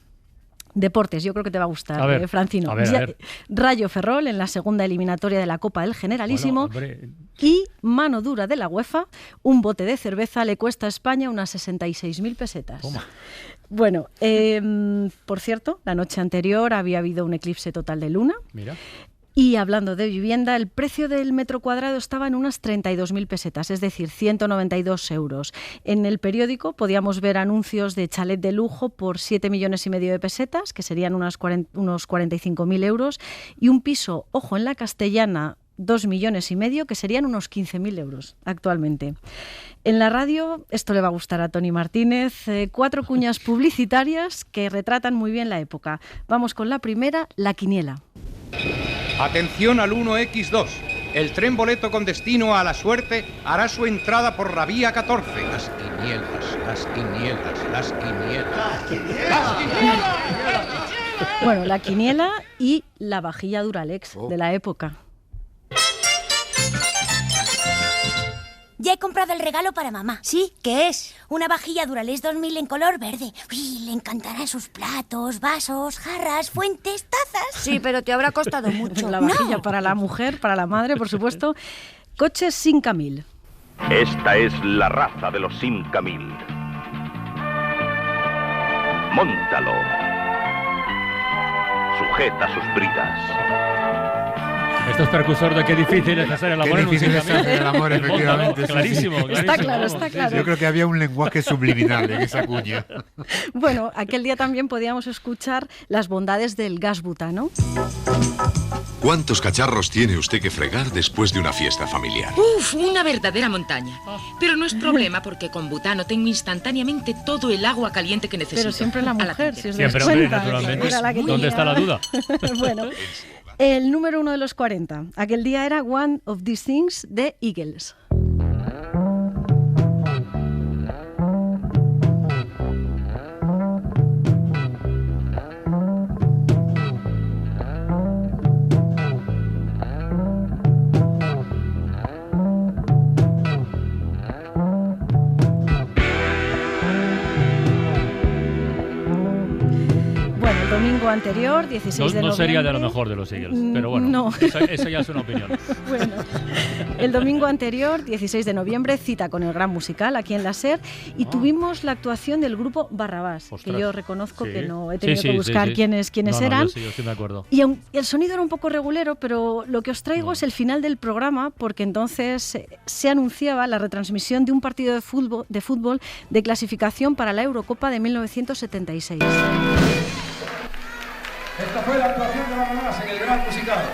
Deportes, yo creo que te va a gustar, Francino. A ver. Rayo Ferrol en la segunda eliminatoria de la Copa del Generalísimo. Y mano dura de la UEFA, un bote de cerveza le cuesta a España unas 66.000 pesetas. Toma. Bueno, por cierto, la noche anterior había habido un eclipse total de luna. Mira. Y hablando de vivienda, el precio del metro cuadrado estaba en unas 32.000 pesetas, es decir, 192 euros. En el periódico podíamos ver anuncios de chalet de lujo por 7,5 millones de pesetas, que serían unos 45.000 euros, y un piso, ojo, en la Castellana, 2,5 millones, que serían unos 15.000 euros actualmente. En la radio, esto le va a gustar a Tony Martínez, 4 cuñas publicitarias que retratan muy bien la época. Vamos con la primera, la quiniela. Atención al 1X2. El tren boleto con destino a la suerte hará su entrada por la vía 14. Las quinielas, las quinielas, las quinielas. ¡Las quinielas! ¡Las quinielas! Bueno, la quiniela y la vajilla Duralex de la época. Ya he comprado el regalo para mamá. ¿Sí? ¿Qué es? Una vajilla Duralex 2000 en color verde. Uy, le encantarán sus platos, vasos, jarras, fuentes, tazas. Sí, pero te habrá costado mucho. La vajilla para la mujer, para la madre, por supuesto. Coches Simca 1000. Esta es la raza de los Simca 1000. Móntalo. Sujeta sus bridas. Esto es precursor de qué difícil es hacer el amor en un difícil es hacer el amor, efectivamente. Clarísimo. Está claro, está claro. Yo creo que había un lenguaje subliminal en esa cuña. Bueno, aquel día también podíamos escuchar las bondades del gas butano. ¿Cuántos cacharros tiene usted que fregar después de una fiesta familiar? Uf, una verdadera montaña. Pero no es problema porque con butano tengo instantáneamente todo el agua caliente que necesito. Pero siempre la mujer, si os das cuenta. Siempre, naturalmente. ¿Dónde está la duda? Bueno, el número 1 de los 40. Aquel día era One of These Things de Eagles. anterior, 16 de noviembre... No sería de lo mejor de los Eagles, pero bueno, no. Esa ya es una opinión. Bueno, el domingo anterior, 16 de noviembre, cita con el Gran Musical aquí en la SER, y tuvimos la actuación del grupo Barrabás, que yo reconozco que no he tenido que buscar quiénes eran. Yo sí me acuerdo. Y el sonido era un poco regulero, pero lo que os traigo es el final del programa, porque entonces se anunciaba la retransmisión de un partido de fútbol de clasificación para la Eurocopa de 1976. Esta fue la actuación de Barrabás en el Gran Musical.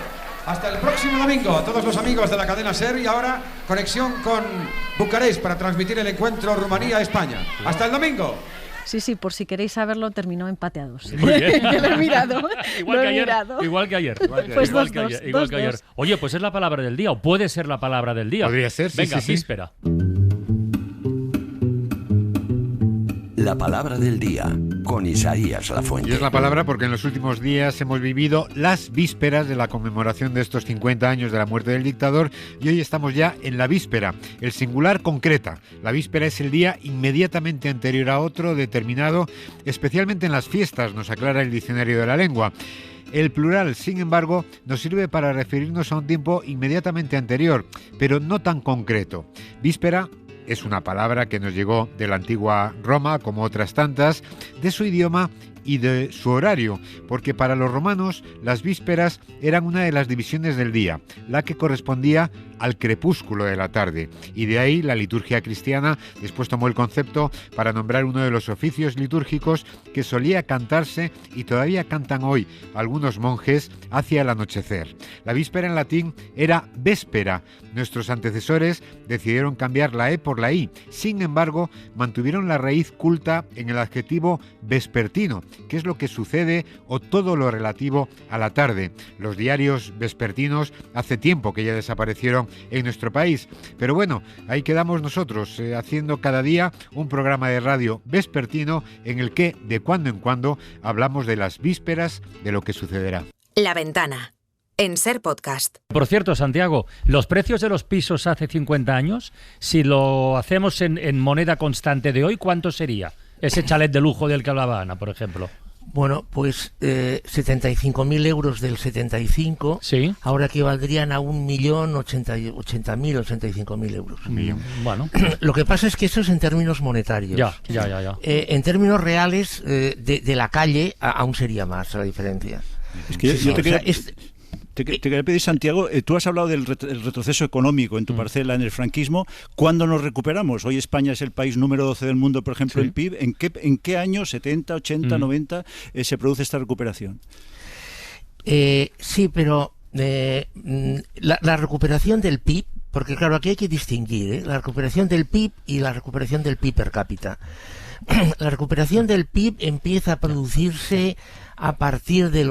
Hasta el próximo domingo, a todos los amigos de la cadena SER, y ahora conexión con Bucarest para transmitir el encuentro Rumanía-España. ¡Hasta el domingo! Sí, por si queréis saberlo, terminó empate a 2. Muy bien. Yo lo he mirado. Igual que ayer. Pues igual que ayer. Oye, pues es la palabra del día, o puede ser la palabra del día. Podría ser, sí. Venga, víspera. La palabra del día, con Isaías Lafuente. Y es la palabra porque en los últimos días hemos vivido las vísperas de la conmemoración de estos 50 años de la muerte del dictador, y hoy estamos ya en la víspera. El singular concreta. La víspera es el día inmediatamente anterior a otro determinado, especialmente en las fiestas, nos aclara el diccionario de la lengua. El plural, sin embargo, nos sirve para referirnos a un tiempo inmediatamente anterior, pero no tan concreto. Víspera es una palabra que nos llegó de la antigua Roma, como otras tantas, de su idioma y de su horario, porque para los romanos las vísperas eran una de las divisiones del día, la que correspondía al crepúsculo de la tarde, y de ahí la liturgia cristiana después tomó el concepto para nombrar uno de los oficios litúrgicos que solía cantarse y todavía cantan hoy algunos monjes hacia el anochecer. La víspera en latín era véspera. Nuestros antecesores decidieron cambiar la E por la I, sin embargo mantuvieron la raíz culta en el adjetivo vespertino, que es lo que sucede o todo lo relativo a la tarde. Los diarios vespertinos hace tiempo que ya desaparecieron en nuestro país, pero bueno, ahí quedamos nosotros haciendo cada día un programa de radio vespertino en el que de cuando en cuando hablamos de las vísperas de lo que sucederá. La Ventana, en SER Podcast. Por cierto, Santiago, los precios de los pisos hace 50 años, si lo hacemos en moneda constante de hoy, ¿cuánto sería? Ese chalet de lujo del que hablaba Ana, por ejemplo. Bueno, pues 75.000 euros del 75, sí, ahora equivaldrían a 1.080.000, euros. Bueno. Lo que pasa es que eso es en términos monetarios. Ya. En términos reales, de la calle, aún sería más la diferencia. Es que yo te quería pedir, Santiago, tú has hablado del retroceso económico en tu parcela en el franquismo. ¿Cuándo nos recuperamos? Hoy España es el país número 12 del mundo, por ejemplo, en PIB. ¿En qué año, 70, 80, 90, se produce esta recuperación? Sí, pero la recuperación del PIB, porque claro, aquí hay que distinguir la recuperación del PIB y la recuperación del PIB per cápita. La recuperación del PIB empieza a producirse a partir de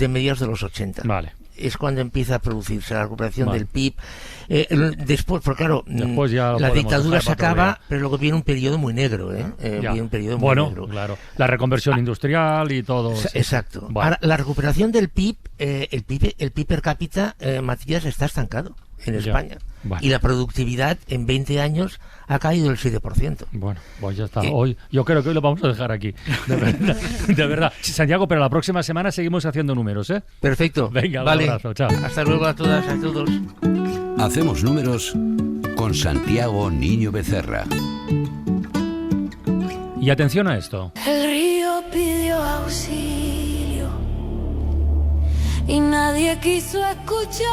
mediados de los 80. Vale. Es cuando empieza a producirse la recuperación del PIB. Después, porque claro, la dictadura se acaba, pero luego viene un periodo muy negro. Viene un periodo muy negro. Claro, la reconversión industrial y todo. Exacto. Bueno. Ahora, la recuperación del PIB, el PIB per cápita, Matías, está estancado en España. Vale. Y la productividad en 20 años ha caído el 7%. Bueno, pues ya está. Hoy, yo creo que hoy lo vamos a dejar aquí. De verdad. Santiago, pero la próxima semana seguimos haciendo números, ¿eh? Perfecto. Venga, vale. Un abrazo. Chao. Hasta luego a todas, a todos. Hacemos números con Santiago Niño Becerra. Y atención a esto. El río pidió auxilio y nadie quiso escuchar.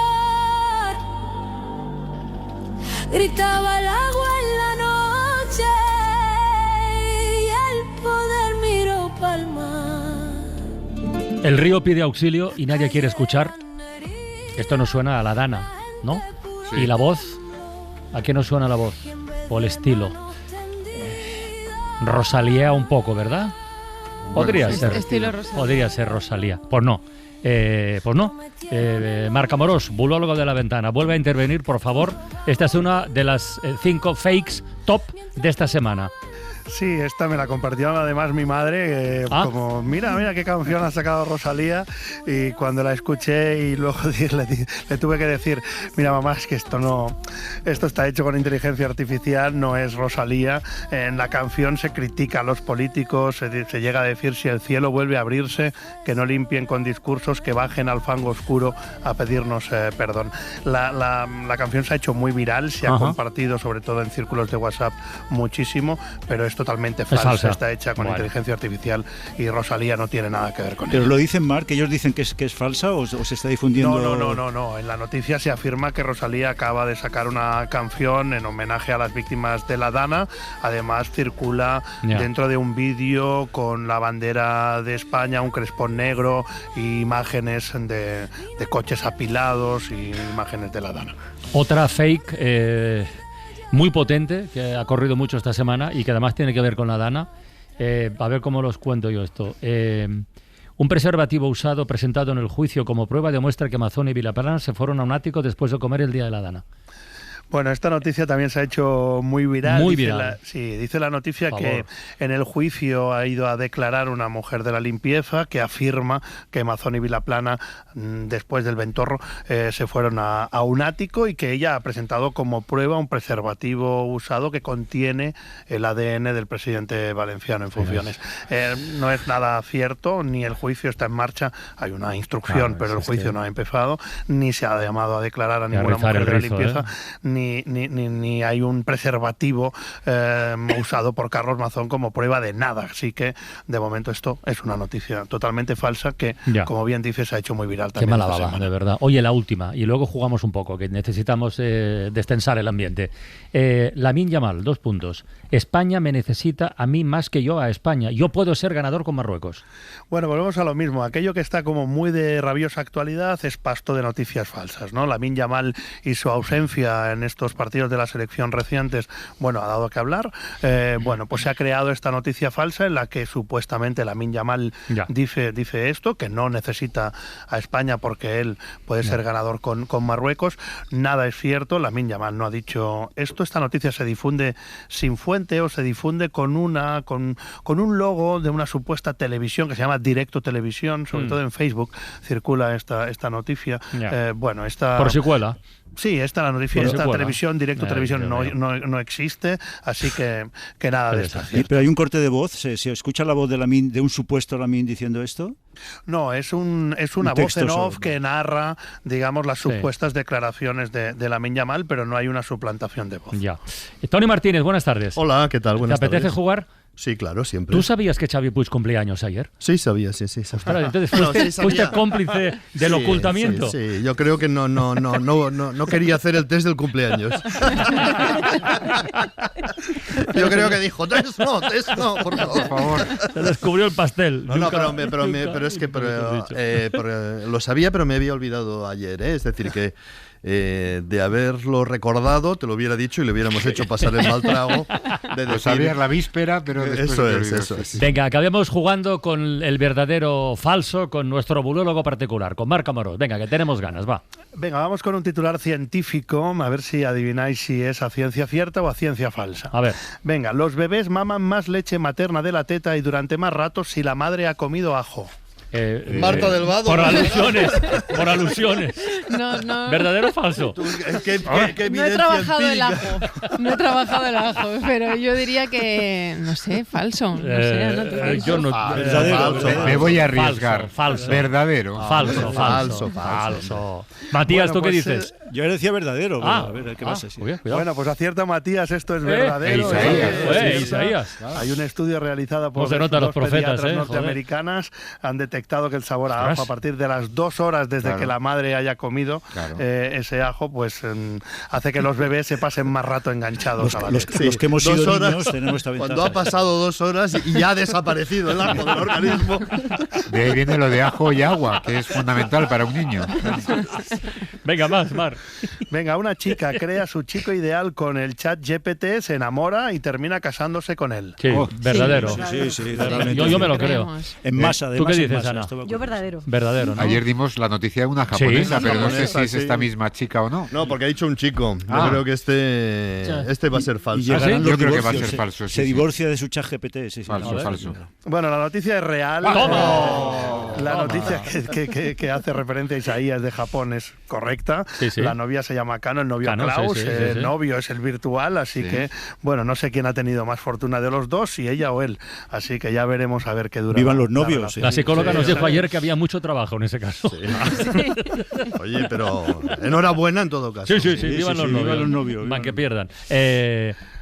Gritaba el agua en la noche y el poder miró pa'l mar. El río pide auxilio y nadie quiere escuchar. Esto nos suena a la Dana, ¿no? Sí. Y la voz, ¿a qué nos suena la voz? O el estilo. Rosalía un poco, ¿verdad? Podría ser. Estilo Rosalía. Podría ser Rosalía. Pues no. Marc Amorós, bulólogo de La Ventana, vuelve a intervenir, por favor. Esta es una de las 5 fakes top de esta semana. Sí, esta me la compartió además mi madre, como mira qué canción ha sacado Rosalía, y cuando la escuché y luego le tuve que decir, mira mamá, es que esto está hecho con inteligencia artificial, no es Rosalía. En la canción se critica a los políticos, se llega a decir si el cielo vuelve a abrirse, que no limpien con discursos, que bajen al fango oscuro a pedirnos perdón. La canción se ha hecho muy viral, se ha compartido sobre todo en círculos de WhatsApp muchísimo, pero es totalmente falsa. Está hecha con inteligencia artificial y Rosalía no tiene nada que ver con ¿Pero ella. lo dicen, Marc, que ellos dicen que es falsa o se está difundiendo? No. En la noticia se afirma que Rosalía acaba de sacar una canción en homenaje a las víctimas de la Dana. Además circula dentro de un vídeo con la bandera de España, un crespón negro y imágenes de coches apilados y imágenes de la Dana. Otra fake muy potente que ha corrido mucho esta semana y que además tiene que ver con la Dana. A ver cómo los cuento yo esto. Un preservativo usado presentado en el juicio como prueba demuestra que Mazón y Vilaplana se fueron a un ático después de comer el día de la Dana. Bueno, esta noticia también se ha hecho muy viral. Muy viral. Dice la noticia que en el juicio ha ido a declarar una mujer de la limpieza que afirma que Mazón y Vilaplana, después del ventorro, se fueron a un ático y que ella ha presentado como prueba un preservativo usado que contiene el ADN del presidente valenciano en funciones. No es nada cierto, ni el juicio está en marcha. Hay una instrucción, pero el juicio no ha empezado, ni se ha llamado a declarar a ninguna mujer de la limpieza, ni hay un preservativo usado por Carlos Mazón como prueba de nada. Así que, de momento, esto es una noticia totalmente falsa que, como bien dices, se ha hecho muy viral también. Qué mala baba, de verdad. Oye, la última, y luego jugamos un poco, que necesitamos destensar el ambiente. Lamine Yamal, 2 puntos. España me necesita a mí más que yo a España. Yo puedo ser ganador con Marruecos. Bueno, volvemos a lo mismo. Aquello que está como muy de rabiosa actualidad es pasto de noticias falsas, ¿no? Lamine Yamal y su ausencia en estos partidos de la selección recientes, ha dado que hablar. Pues se ha creado esta noticia falsa en la que supuestamente Lamine Yamal dice esto, que no necesita a España porque él puede ser ganador con Marruecos. Nada es cierto, Lamine Yamal no ha dicho esto. Esta noticia se difunde sin fuente o se difunde con un logo de una supuesta televisión que se llama Directo Televisión, sobre todo en Facebook circula esta noticia. Por si cuela. Sí, la noticia, esta televisión, Directo Televisión no existe, así que nada de esto. Pero hay un corte de voz, ¿se escucha la voz de Lamine, de un supuesto Lamine diciendo esto? No, es una voz en off que narra, digamos, las supuestas declaraciones de Lamine Yamal, pero no hay una suplantación de voz. Toni Martínez, buenas tardes. Hola, ¿qué tal? Buenas tardes. ¿Te apetece jugar? Sí, claro, siempre. ¿Tú sabías que Xavi Puig cumplía años ayer? Sí, sabía, sí. Ostras, entonces fuiste cómplice del ocultamiento. Sí, yo creo que no quería hacer el test del cumpleaños. Yo creo que dijo, test no, por favor. Se descubrió el pastel. Pero es que lo sabía, pero me había olvidado ayer, ¿eh? Es decir, que de haberlo recordado, te lo hubiera dicho y le hubiéramos hecho pasar el mal trago. Lo sabías la víspera, pero después eso es. Venga, acabemos jugando con el verdadero falso, con nuestro bulólogo particular, con Marc Amorós. Venga, que tenemos ganas, va. Venga, vamos con un titular científico, a ver si adivináis si es a ciencia cierta o a ciencia falsa. A ver. Venga, los bebés maman más leche materna de la teta y durante más rato si la madre ha comido ajo. Marta del Vado. Por alusiones. No. ¿Verdadero o falso? No he trabajado el ajo, pero yo diría que, no sé, falso. Yo no. Me voy a arriesgar. Falso. Verdadero. Falso. Matías, ¿tú qué dices? Yo decía verdadero. A ver, ¿qué pasa? Bueno, pues acierta Matías, esto es verdadero. Isaías. Hay un estudio realizado por dos pediatras norteamericanas. Han detectado que el sabor a ajo a partir de las 2 horas desde que la madre haya comido ese ajo, pues hace que los bebés se pasen más rato enganchados a la leche. Los que hemos sido niños tenemos esta ventaja. Cuando ha pasado 2 horas y ya ha desaparecido el ajo del organismo. De ahí viene lo de ajo y agua, que es fundamental para un niño. Venga, Marc. Venga, una chica crea su chico ideal con el chat GPT, se enamora y termina casándose con él. Sí, verdadero. Sí, yo me lo creo. En masa, ¿Tú qué dices, Ana? Yo verdadero. Verdadero, ¿no? Ayer dimos la noticia de una japonesa, pero no sé si es esta misma chica o no. No, porque ha dicho un chico. Yo creo que este va a ser falso. Yo creo que va a ser falso. Se divorcia de su chat GPT. Falso. Bueno, la noticia es real. La noticia que hace referencia a Isaías de Japón es correcta. Sí. La novia se llama Kano, el novio Klaus, el novio es el virtual, así que, bueno, no sé quién ha tenido más fortuna de los dos, si ella o él. Así que ya veremos a ver qué dura. Vivan los novios. La psicóloga nos dijo ayer que había mucho trabajo en ese caso. Oye, pero enhorabuena en todo caso. Sí, vivan los novios. Van que pierdan.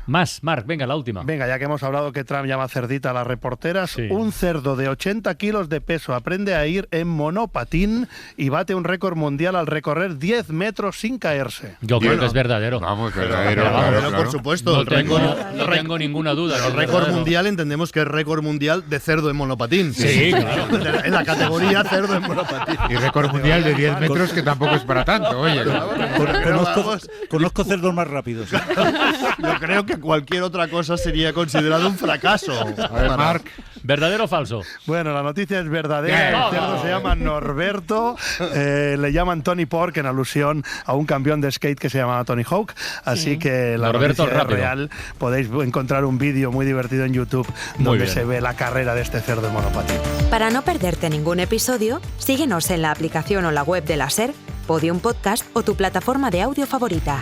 Más, Marc, venga, la última. Venga, ya que hemos hablado que Trump llama cerdita a las reporteras, un cerdo de 80 kilos de peso aprende a ir en monopatín y bate un récord mundial al recorrer 10 metros sin caerse. Yo creo que es verdadero. Vamos, verdadero. Claro, por supuesto. No tengo ninguna duda. El récord mundial entendemos que es récord mundial de cerdo en monopatín. Sí, claro. En la categoría cerdo en monopatín. Y récord mundial de 10 metros que tampoco es para tanto, oye. Conozco cerdos más rápidos. Yo creo que cualquier otra cosa sería considerado un fracaso. A ver, Marc. ¿Verdadero o falso? Bueno, la noticia es verdadera. El cerdo se llama Norberto. Le llaman Tony Pork en alusión a un campeón de skate que se llamaba Tony Hawk. Así que la Norberto noticia es rápido. real. Podéis encontrar un vídeo muy divertido en YouTube donde se ve la carrera de este cerdo en monopatín. Para no perderte ningún episodio, síguenos en la aplicación o la web de la SER, Podium Podcast o tu plataforma de audio favorita.